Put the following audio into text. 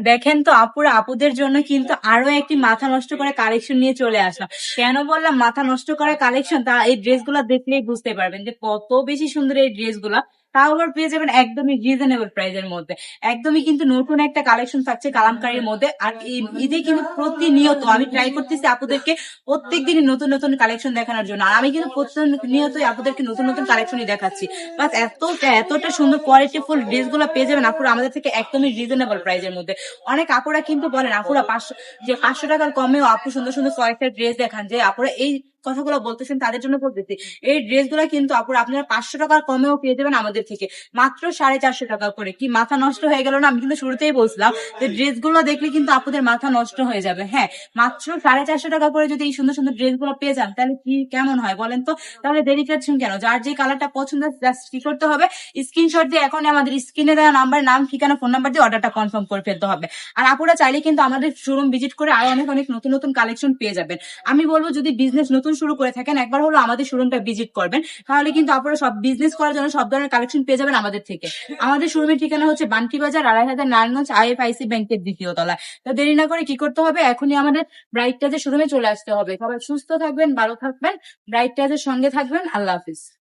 দেখেন তো আপুরা, আপুদের জন্য কিন্তু আরো একটি মাথা নষ্ট করে কালেকশন নিয়ে চলে আসলাম। কেন বললাম মাথা নষ্ট করে কালেকশন? তা এই ড্রেসগুলো দেখলেই বুঝতে পারবেন যে কত বেশি সুন্দর এই ড্রেসগুলা। তাও আবার পেয়ে যাবেন একদমই রিজনেবল প্রাইসের মধ্যে। একদমই কিন্তু নতুন একটা কালেকশন থাকছে কালামকারীর মধ্যে। আর এই ঈদে কিন্তু প্রতিনিয়ত আমি ট্রাই করতেছি আপুদেরকে প্রত্যেকদিনই নতুন নতুন কালেকশন দেখানোর জন্য। আর আমি কিন্তু প্রতিনিয়তই আপুদেরকে নতুন নতুন কালেকশনই দেখাচ্ছি। বাস এতটা সুন্দর কোয়ালিটিফুল ড্রেসগুলো পেয়ে যাবেন আপুরা আমাদের থেকে একদমই রিজনেবল প্রাইসের মধ্যে। অনেক আপুরা কিন্তু বলেন আপুরা 500 টাকার কমেও আপু সুন্দর সুন্দর কয়েকটা ড্রেস দেখান, যে আপুরা এই কথাগুলো বলতেছেন তাদের জন্য বলতেছি। এই ড্রেসগুলো কিন্তু আপুরা আপনারা 500 টাকার কমেও পেয়ে যাবেন আমাদের থেকে, মাত্র 450 টাকা করে। কি মাথা নষ্ট হয়ে গেল না? আমি কিন্তু শুরুতেই বলছিলাম যে ড্রেসগুলো দেখলে কিন্তু আপুদের মাথা নষ্ট হয়ে যাবে। হ্যাঁ, মাত্র 450 টাকা করে যদি এই সুন্দর সুন্দর ড্রেসগুলো পেয়ে যান তাহলে কি কেমন হয় বলেন তো? তাহলে দেরি করছেন কেন? যার যে কালারটা পছন্দ জাস্ট কি করতে হবে, স্ক্রিনশট দিয়ে এখন আমাদের স্ক্রিনে দেওয়া নাম্বার, নাম, ঠিকানা, ফোন নাম্বার দিয়ে অর্ডারটা কনফার্ম করে ফেলতে হবে। আর আপুরা চাইলে কিন্তু আমাদের শোরুম ভিজিট করে আরো অনেক অনেক নতুন নতুন কালেকশন পেয়ে যাবেন। আমি বলবো যদি বিজনেস নতুন শুরু করে থাকেন একবার হলো আমাদের শোরুমটা ভিজিট করবেন, তাহলে কিন্তু আপনারা সব বিজনেস করার জন্য সব ধরনের কালেকশন পেয়ে যাবেন আমাদের থেকে। আমাদের শোরুমের ঠিকানা হচ্ছে বান্টি বাজার, 2.5 নারায়ণগঞ্জ, IFIC ব্যাংকের দ্বিতীয় তলায়। তো দেরি না করে কি করতে হবে, এখনই আমাদের ব্রাইট টাজের শোরুমে চলে আসতে হবে। সবাই সুস্থ থাকবেন, ভালো থাকবেন, ব্রাইট টাজের সঙ্গে থাকবেন। আল্লাহ হাফিজ।